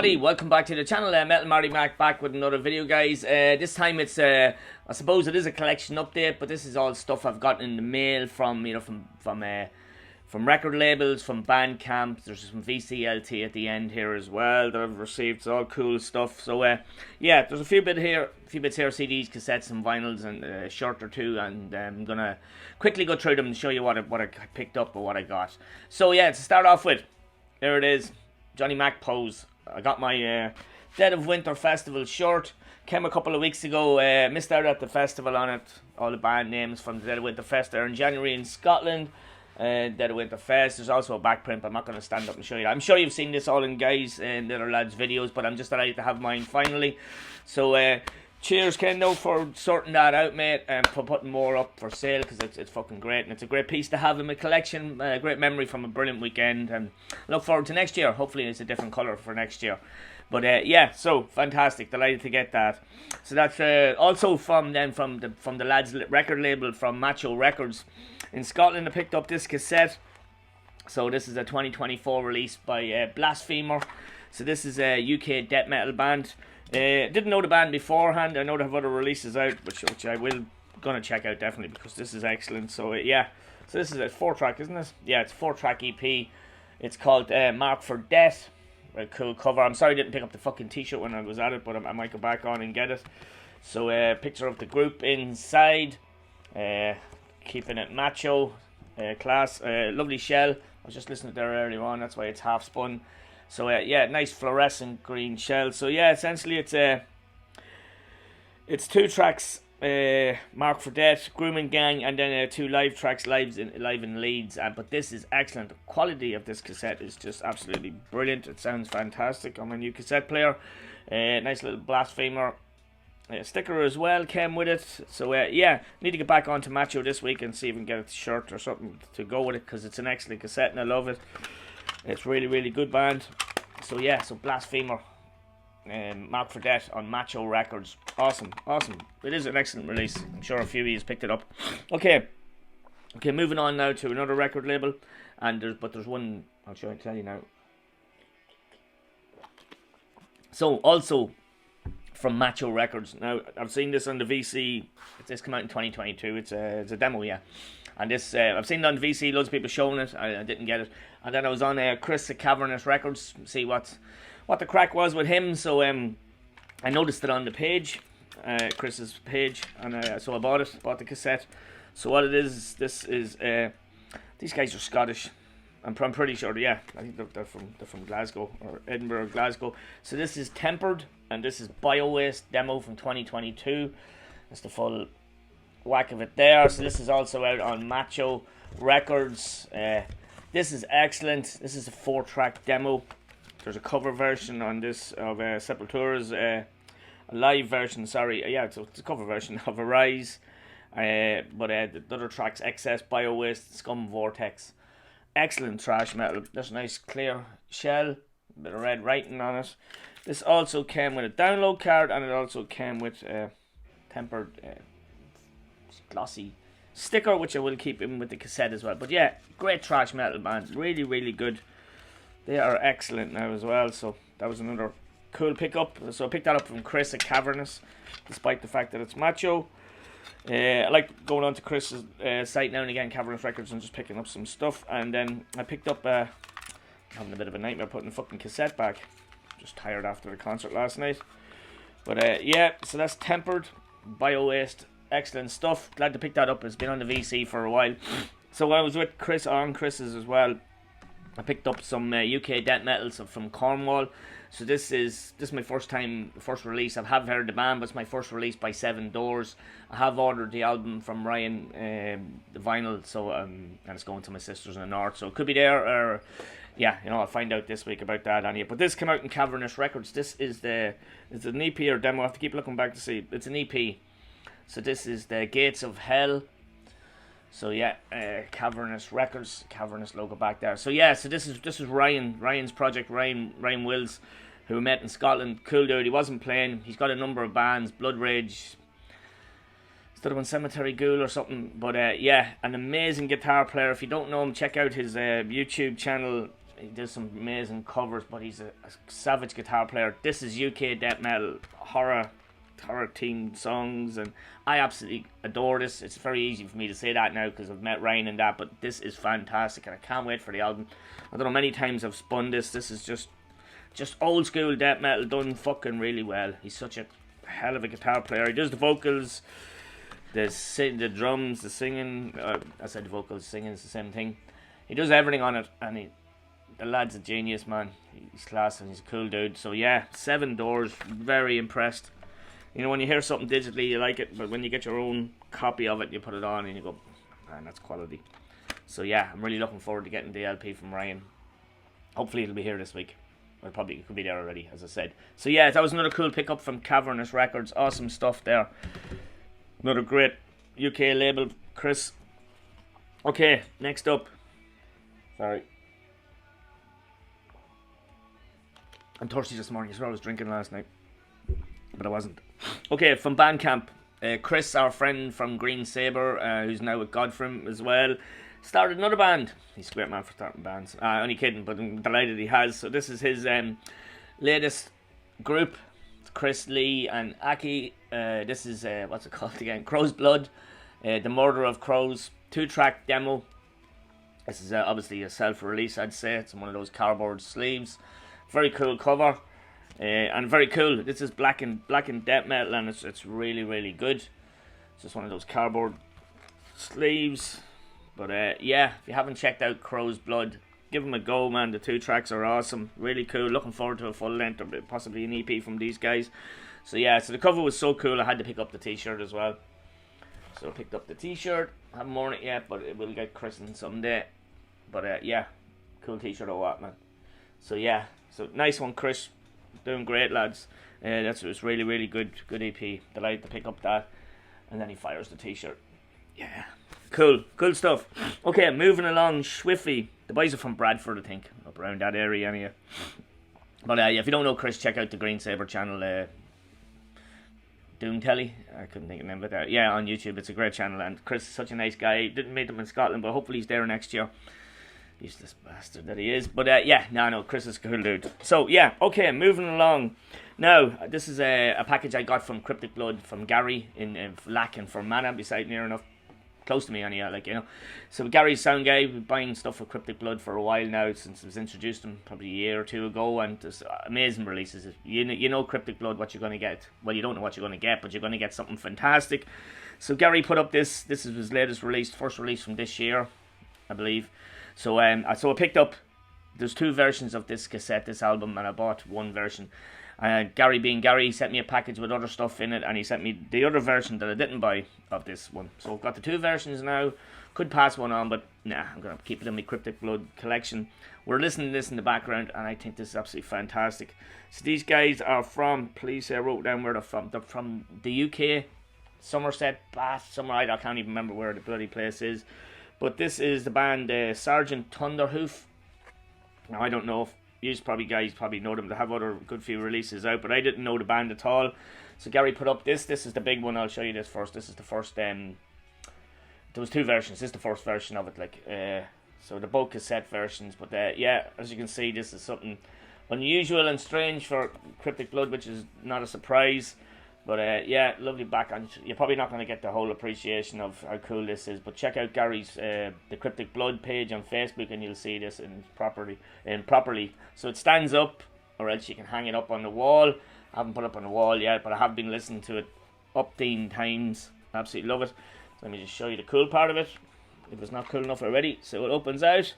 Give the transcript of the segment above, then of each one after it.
everybody, welcome back to the channel. Metal Marty Mac back with another video, guys. This time it's I suppose it is a collection update, but this is all stuff I've gotten in the mail from from record labels, from Bandcamp. There's some VCLT at the end here as well that I've received. It's all cool stuff. So yeah, there's a few bits here, CDs, cassettes, and vinyls, and a shirt or two, and I'm gonna quickly go through them and show you what I picked up or what I got. So yeah, to start off with, there it is, Johnny Mac Pose. I got my Dead of Winter Festival shirt. Came a couple of weeks ago. Missed out at the festival on it. All the band names from the Dead of Winter Fest there in January in Scotland. Dead of Winter Fest. There's also a back print, but I'm not going to stand up and show you that. I'm sure you've seen this all in guys and the other lads' videos, but I'm just delighted to have mine finally. So cheers, Kendo, for sorting that out, mate, and for putting more up for sale, because it's fucking great, and it's a great piece to have in my collection. A great memory from a brilliant weekend, and I look forward to next year. Hopefully it's a different colour for next year. But yeah, so fantastic, delighted to get that. So that's also from the lads' record label from Macho Records in Scotland. I picked up this cassette. So this is a 2024 release by Blasphemer. So this is a UK death metal band. Didn't know the band beforehand. I know they have other releases out, which I will gonna check out definitely, because this is excellent. So yeah, so this is a 4-track, isn't it? Yeah, it's a 4-track EP. It's called Mark for Death. A cool cover. I'm sorry I didn't pick up the fucking t-shirt when I was at it, but I might go back on and get it. So picture of the group inside, keeping it macho, class, lovely shell. I was just listening to there earlier on, that's why it's half spun. So yeah, nice fluorescent green shell. So yeah, essentially it's 2 tracks, Mark for Death, Grooming Gang, and then 2 live tracks, live in Leeds. But this is excellent. The quality of this cassette is just absolutely brilliant. It sounds fantastic on my new cassette player. Nice little Blasphemer sticker as well came with it. So yeah, need to get back onto Macho this week and see if we can get a shirt or something to go with it, because it's an excellent cassette and I love it. It's really, really good band. So yeah, so Blasphemer, Mark for Death on Macho Records. Awesome. It is an excellent release. I'm sure a few of you picked it up. Okay, moving on now to another record label, and there's one I'll tell you now. So also from Macho Records. Now I've seen this on the VC. This came out in 2022. It's a demo, yeah. And this I've seen it on VC. Loads of people showing it. I didn't get it. And then I was on Chris at Cavernous Records, see what the crack was with him. So I noticed it on the page, Chris's page, and so I bought the cassette. So what it is, this is these guys are Scottish. I'm pretty sure, yeah, I think they're from Glasgow, or Edinburgh, Glasgow. So this is Tempered, and this is BioWaste demo from 2022. That's the full whack of it there. So this is also out on Macho Records. This is excellent. This is a 4-track demo. There's a cover version on this of Sepultura's a live version. Sorry, yeah, it's a cover version of Arise. But the other tracks: Excess, BioWaste, Scum, Vortex. Excellent thrash metal. There's a nice clear shell, bit of red writing on it. This also came with a download card, and it also came with tempered glossy sticker, which I will keep in with the cassette as well. But yeah, great thrash metal band, really, really good. They are excellent now as well. So that was another cool pickup. So I picked that up from Chris at Cavernous, despite the fact that it's Macho. I like going on to Chris's site now and again, Cavernous Records, and just picking up some stuff. And then I picked up having a bit of a nightmare putting the fucking cassette back. Just tired after the concert last night. But yeah, so that's Tempered, BioWaste. Excellent stuff. Glad to pick that up. It's been on the VC for a while. So when I was with Chris on Chris's as well, I picked up some UK death metals from Cornwall. So this is my first release. I have heard the band, but it's my first release by 7 Doors. I have ordered the album from Ryan, the vinyl, so and it's going to my sisters in the north. So it could be there, or yeah, I'll find out this week about that anyway. But this came out in Cavernous Records. This is it's an EP or demo. I have to keep looking back to see. It's an EP. So this is the Gates of Hell. So yeah, Cavernous Records, Cavernous logo back there. So yeah, so this is Ryan's project, Ryan Wills, who we met in Scotland. Cool dude. He wasn't playing. He's got a number of bands, Blood Rage, instead of one Cemetery Ghoul or something. But yeah, an amazing guitar player. If you don't know him, check out his YouTube channel. he does some amazing covers, but he's a savage guitar player. This is UK death metal, horror themed songs, and I absolutely adore this. It's very easy for me to say that now because I've met Ryan and that, but this is fantastic and I can't wait for the album. I don't know, many times I've spun this. This is just old school death metal done fucking really well. He's such a hell of a guitar player. He does the vocals, the drums, the singing. I said the vocals, singing is the same thing. He does everything on it, and the lad's a genius, man. He's class and he's a cool dude. So yeah, 7 Doors, very impressed. You know, when you hear something digitally, you like it, but when you get your own copy of it, you put it on and you go, man, that's quality. So yeah, I'm really looking forward to getting the LP from Ryan. Hopefully it'll be here this week. Well, probably it could be there already, as I said. So yeah, that was another cool pickup from Cavernous Records. Awesome stuff there. Another great UK label, Chris. Okay, next up. Sorry. I'm thirsty this morning. I swear I was drinking last night, but I wasn't. Okay, from Bandcamp, Chris, our friend from Green Saber, who's now with Godfrey as well, started another band. He's a great man for starting bands. Only kidding, but I'm delighted he has. So this is his latest group, Chris, Lee and Aki. This is, what's it called again? Crow's Blood, The Murder of Crows, 2-track demo. This is obviously a self-release, I'd say. It's in one of those cardboard sleeves. Very cool cover. And very cool. This is black and death metal, and it's really, really good. It's just one of those cardboard sleeves. But yeah, if you haven't checked out Crow's Blood, give them a go, man. The 2 tracks are awesome, really cool. Looking forward to a full length or possibly an EP from these guys. So yeah, so the cover was so cool, I had to pick up the t-shirt as well. So I picked up the t-shirt. Haven't worn it yet, but it will get christened someday. But yeah, cool t-shirt or what, man. So yeah, so nice one, Chris. Doing great, lads. It's really, really good EP. Delighted to pick up that. And then he fires the t-shirt. Yeah, cool stuff. Okay, moving along swiftly. The boys are from Bradford, I think, up around that area anyway. But yeah, if you don't know Chris, check out the Green Saber channel, Doom Telly. I couldn't think of the name of it. Yeah, on YouTube. It's a great channel, and Chris is such a nice guy. Didn't meet him in Scotland, but hopefully he's there next year. Useless bastard that he is. But yeah, no, Chris is a cool dude. So yeah, okay, moving along. Now, this is a package I got from Cryptic Blood from Gary in Lack and Fermanagh, beside near enough, close to me anyhow, like, you know. So Gary's sound guy, been buying stuff for Cryptic Blood for a while now, since I was introduced him probably a year or two ago, and there's amazing releases. You know Cryptic Blood, what you're going to get. Well, you don't know what you're going to get, but you're going to get something fantastic. So Gary put up this is his latest release, first release from this year, I believe. So so I picked up, there's 2 versions of this cassette, this album, and I bought one version. Gary being Gary, he sent me a package with other stuff in it, and he sent me the other version that I didn't buy of this one. So I've got the 2 versions now. Could pass one on, but nah, I'm going to keep it in my Cryptic Blood collection. We're listening to this in the background, and I think this is absolutely fantastic. So these guys are from, please say I wrote down where they're from. They're from the UK, Somerset, Bath, somewhere, I can't even remember where the bloody place is. But this is the band Sergeant Thunderhoof. Now, I don't know if you guys probably know them. They have other good few releases out, but I didn't know the band at all. So Gary put up this. This is the big one. I'll show you this first. This is the first. There was 2 versions. This is the first version of it. So the both cassette versions. But yeah, as you can see, this is something unusual and strange for Cryptic Blood, which is not a surprise. But yeah, lovely back. And you're probably not going to get the whole appreciation of how cool this is. But check out Gary's the Cryptic Blood page on Facebook, and you'll see this properly. So it stands up, or else you can hang it up on the wall. I haven't put it up on the wall yet, but I have been listening to it 10 times. Absolutely love it. So let me just show you the cool part of it, if it's not cool enough already. So it opens out,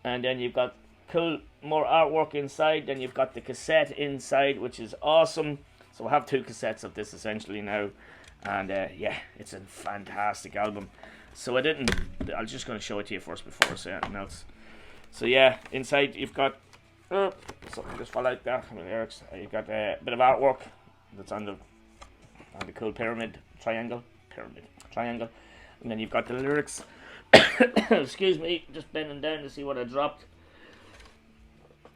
and then you've got cool more artwork inside. Then you've got the cassette inside, which is awesome. So I have 2 cassettes of this essentially now, and yeah, it's a fantastic album. So I'm just going to show it to you first before I say anything else. So yeah, inside you've got, something just fell out there, you've got a bit of artwork that's on the cool triangle, and then you've got the lyrics. Excuse me, just bending down to see what I dropped.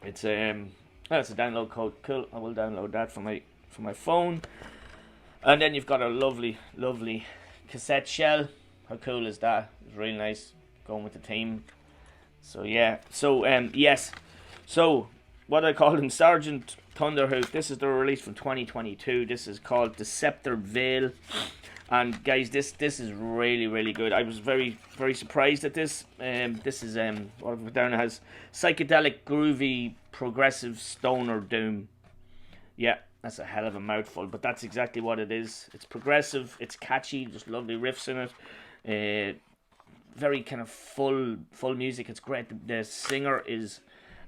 It's a download code, cool, I will download that for my phone. And then you've got a lovely cassette shell. How cool is that? It's really nice, going with the theme. So yeah, so yes, so what I call him, Sergeant Thunderhoof. This is the release from 2022. This is called Deceptor Veil, and guys, this is really good. I was very surprised at this. This is what I've put down as psychedelic, groovy, progressive stoner doom. Yeah, that's a hell of a mouthful, but that's exactly what it is. It's progressive, it's catchy, just lovely riffs in it. Very kind of full music. It's great. The singer is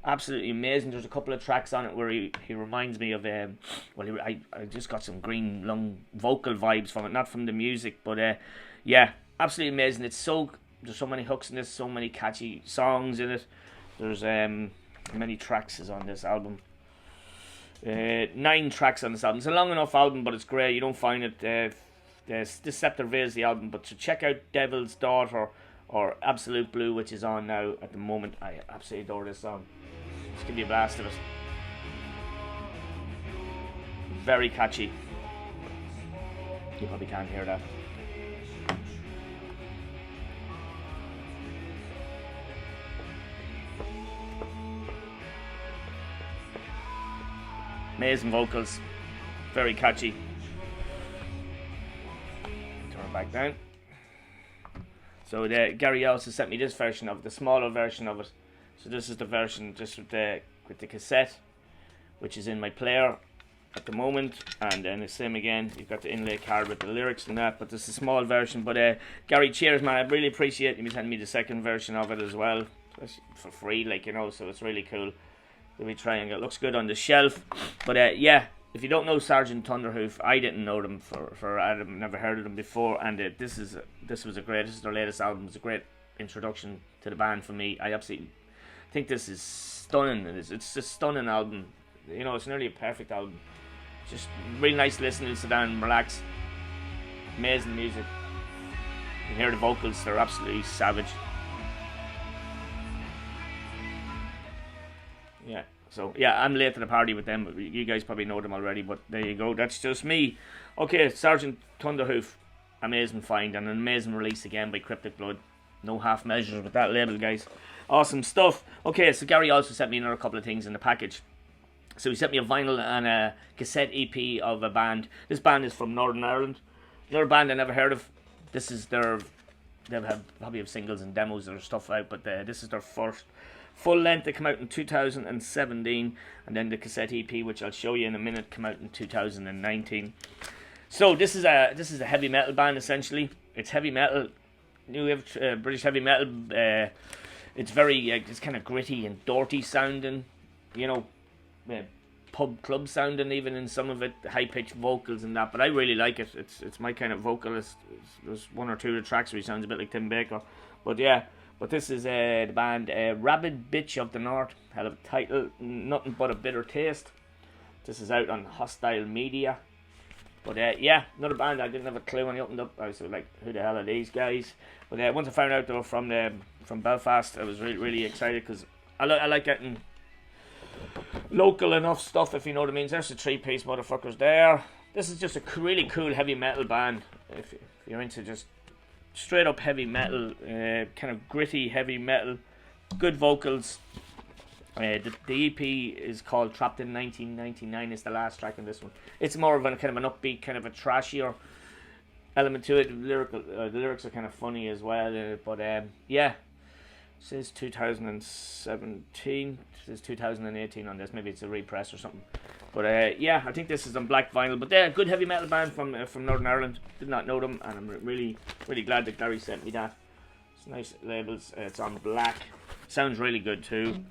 absolutely amazing. There's a couple of tracks on it where he reminds me of I just got some Green Lung vocal vibes from it, not from the music, but yeah, absolutely amazing. There's so many hooks in this, so many catchy songs in it. There's many tracks is on this album. 9 tracks on this album. It's a long enough album, but it's great. You don't find it. The Deceptor Veil is the album, but to check out Devil's Daughter or Absolute Blue, which is on now at the moment. I absolutely adore this song. Just give you a blast of it. Very catchy. You probably can't hear that. Amazing vocals. Very catchy. Turn it back down. So Gary also sent me this version of it, the smaller version of it. So this is the version just with the cassette, which is in my player at the moment, and then the same again. You've got the inlay card with the lyrics and that, but this is a small version. But Gary, cheers, man! I really appreciate you sending me the second version of it as well, for free, like, you know. So it's really cool. Let me try and it looks good on the shelf. But yeah. If you don't know Sergeant Thunderhoof, I didn't know them for Adam, never heard of them before, and this is their latest album. It's a great introduction to the band for me. I absolutely think this is stunning. It's a stunning album. You know, it's nearly a perfect album. Just really nice listening, sit down and relax. Amazing music. You can hear the vocals, they're absolutely savage. Yeah. So, yeah, I'm late to the party with them. You guys probably know them already, but there you go. That's just me. Okay, Sergeant Thunderhoof. Amazing find and an amazing release again by Cryptic Blood. No half measures with that label, guys. Awesome stuff. Okay, so Gary also sent me another couple of things in the package. So he sent me a vinyl and a cassette EP of a band. This band is from Northern Ireland. Another band I never heard of. This is their... They probably have singles and demos or stuff out, but this is their first full length. That came out in 2017, and then the cassette EP, which I'll show you in a minute, came out in 2019. So this is a heavy metal band essentially. It's heavy metal, new British heavy metal. It's very it's kind of gritty and dirty sounding, you know, pub club sounding even in some of it, high pitched vocals and that. But I really like it. It's my kind of vocalist. There's one or two of the tracks where he sounds a bit like Tim Baker, but yeah. But this is the band Rabid Bitch of the North. Hell of a title, Nothing But a Bitter Taste. This is out on Hostile Media. But yeah, another band I didn't have a clue when I opened up. I was like, who the hell are these guys? But once I found out they were from Belfast, I was really excited, because I like getting local enough stuff, if you know what I mean. There's the 3-piece motherfuckers there. This is just a really cool heavy metal band. If you're into just straight up heavy metal, kind of gritty heavy metal, good vocals. The EP is called Trapped in 1999. Is the last track on this one. It's more of a kind of an upbeat, kind of a trashier element to it. The lyrics are kind of funny as well. But yeah, it says 2017. It says 2018 on this. Maybe it's a repress or something. But yeah, I think this is on black vinyl. But they're a good heavy metal band from Northern Ireland. Did not know them, and I'm really glad that Gary sent me that. It's nice labels. It's on black. Sounds really good too.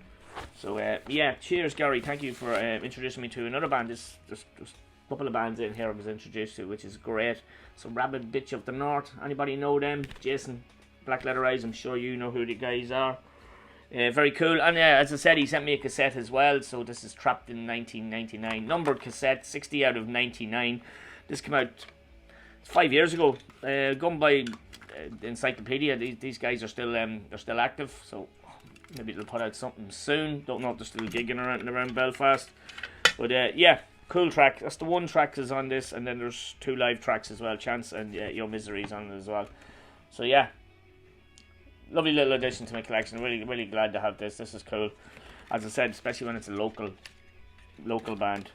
So yeah, cheers, Gary. Thank you for introducing me to another band. Just a couple of bands in here I was introduced to, which is great. So Rabid Bitch of the North. Anybody know them? Jason, Black Leather Eyes. I'm sure you know who the guys are. Very cool. And as I said, he sent me a cassette as well. So this is Trapped in 1999. Numbered cassette, 60 out of 99. This came out 5 years ago. Gone by Encyclopedia. These guys are still active. So maybe they'll put out something soon. Don't know if they're still gigging around Belfast. But yeah, cool track. That's the one track that's on this. And then there's 2 live tracks as well. Chance and Your Misery's on it as well. So yeah. lovely little addition to my collection. Really glad to have this. This is cool. As I said, especially when it's a local band,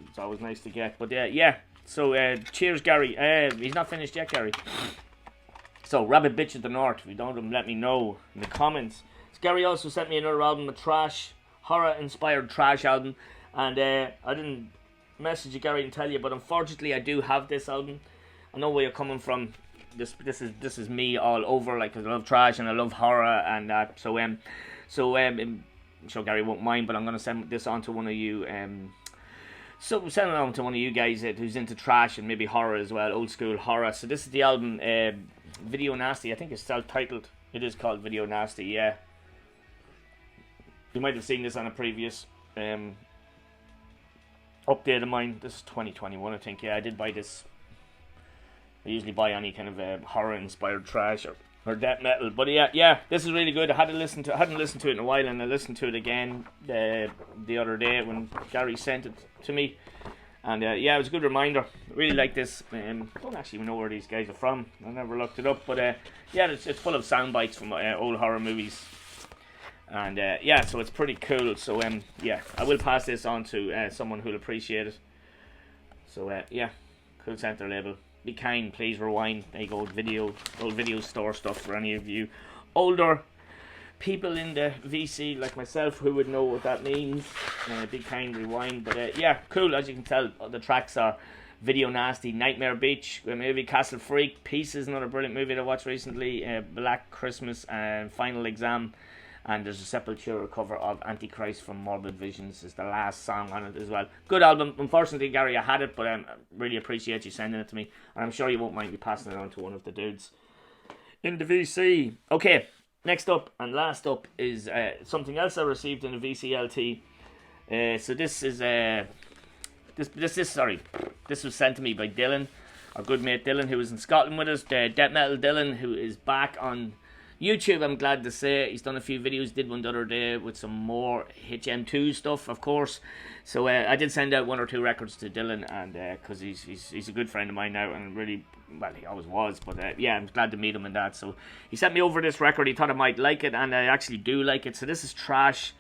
it's always nice to get. But yeah. So cheers, Gary. He's not finished yet, Gary. So Rabbit Bitch of the North. If you don't, let me know in the comments. So Gary also sent me another album, a horror-inspired trash album, and I didn't message you, Gary, and tell you, but unfortunately I do have this album. I know where you're coming from. This is me all over. Like, 'cause I love trash and I love horror and that. So I'm sure Gary won't mind, but I'm gonna send this on to one of you. So send it on to one of you guys who's into trash and maybe horror as well, old school horror. So this is the album, Video Nasty. I think it's self-titled. It is called Video Nasty. Yeah. You might have seen this on a previous update of mine. This is 2021, I think. Yeah, I did buy this. I usually buy any kind of horror-inspired trash or death metal. But yeah, this is really good. I hadn't listened to it in a while, and I listened to it again the other day when Gary sent it to me. And yeah, it was a good reminder. I really like this. I don't actually even know where these guys are from. I never looked it up. But yeah, it's full of sound bites from old horror movies. And yeah, so it's pretty cool. So yeah, I will pass this on to someone who'll appreciate it. So yeah, Cool Center label. Be kind, please rewind. There you go, old video store stuff for any of you older people in the VC like myself who would know what that means. Be kind, rewind. But yeah, cool. As you can tell, the tracks are Video Nasty, Nightmare Beach, movie Castle Freak, Pieces, another brilliant movie that I watched recently, Black Christmas, and Final Exam. And there's a Sepultura cover of Antichrist from Morbid Visions is the last song on it as well. Good album. Unfortunately, Gary, I had it, but I really appreciate you sending it to me. And I'm sure you won't mind me passing it on to one of the dudes in the VC. Okay, next up and last up is something else I received in the VCLT. So this is this was sent to me by Dylan, our good mate Dylan, who was in Scotland with us. Death Metal Dylan, who is back on YouTube, I'm glad to say. He's done a few videos, did one the other day with some more HM2 stuff, of course. So I did send out 1 or 2 records to Dylan, and because he's a good friend of mine now, and really, well, he always was, but yeah, I'm glad to meet him and that. So he sent me over this record. He thought I might like it, and I actually do like it. So this is trash.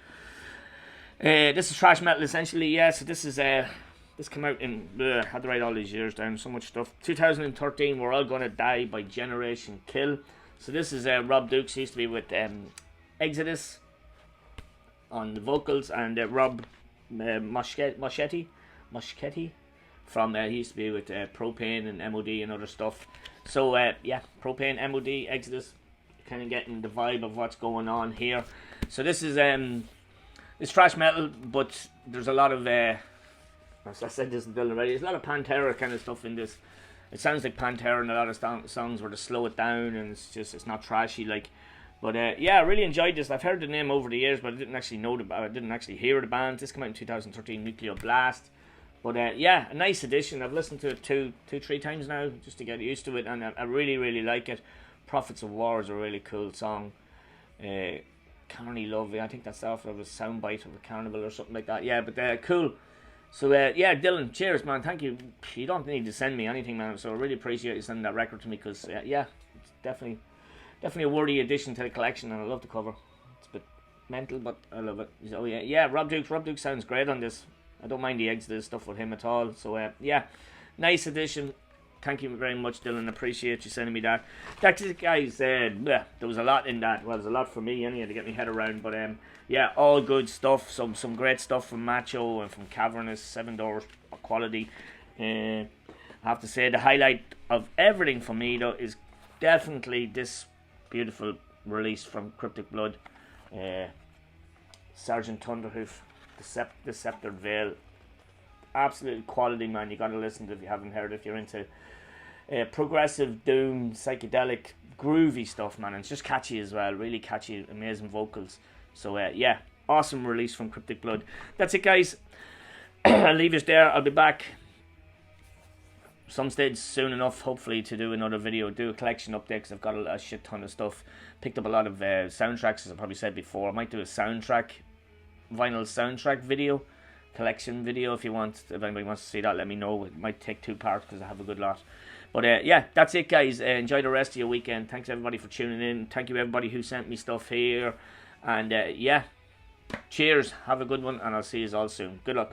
This is trash metal essentially. Yeah. So this is this came out in I had to write all these years down. So much stuff. 2013. We're All Gonna Die by Generation Kill. So this is Rob Dukes. He used to be with Exodus on the vocals, and Rob Moschetti from he used to be with Propane and MOD and other stuff. So yeah, Propane, MOD, Exodus, kind of getting the vibe of what's going on here. So this is it's trash metal, but there's a lot of as I said this in Dylan already, there's a lot of Pantera kind of stuff in this. It sounds like Pantera in a lot of songs where they slow it down and it's not trashy like. But yeah, I really enjoyed this. I've heard the name over the years, but I didn't actually hear the band. This came out in 2013, Nuclear Blast. But yeah, a nice addition. I've listened to it two, 3 times now just to get used to it, and I really like it. Prophets of War is a really cool song. Carney Love, I think that's off of a soundbite of a carnival or something like that. Yeah, but cool. So yeah, Dylan, cheers, man. Thank you. You don't need to send me anything, man. So I really appreciate you sending that record to me, because yeah, it's definitely a worthy addition to the collection, and I love the cover. It's a bit mental, but I love it. Oh yeah, Rob Dukes sounds great on this. I don't mind the Exodus stuff with him at all. So yeah, nice addition. Thank you very much, Dylan. Appreciate you sending me that. That's it, guys. There was a lot in that. Well, there's a lot for me anyway to get my head around. But yeah, all good stuff. Some great stuff from Macho and from Cavernous, 7 Doors quality. I have to say the highlight of everything for me though is definitely this beautiful release from Cryptic Blood, Sergeant Thunderhoof, the Sceptered Veil. Absolute quality, man. You gotta listen to it if you haven't heard it. If you're into progressive doom, psychedelic, groovy stuff, man, and it's just catchy as well. Really catchy, amazing vocals. So yeah, awesome release from Cryptic Blood. That's it, guys. I'll leave it there. I'll be back some stage soon enough, hopefully, to do another video, do a collection update, because I've got a shit ton of stuff. Picked up a lot of soundtracks, as I probably said before. I might do a vinyl soundtrack video, collection video. If anybody wants to see that, let me know. It might take 2 parts because I have a good lot. But yeah, that's it, guys. Enjoy the rest of your weekend. Thanks everybody for tuning in. Thank you everybody who sent me stuff here. And yeah, cheers. Have a good one, and I'll see you all soon. Good luck.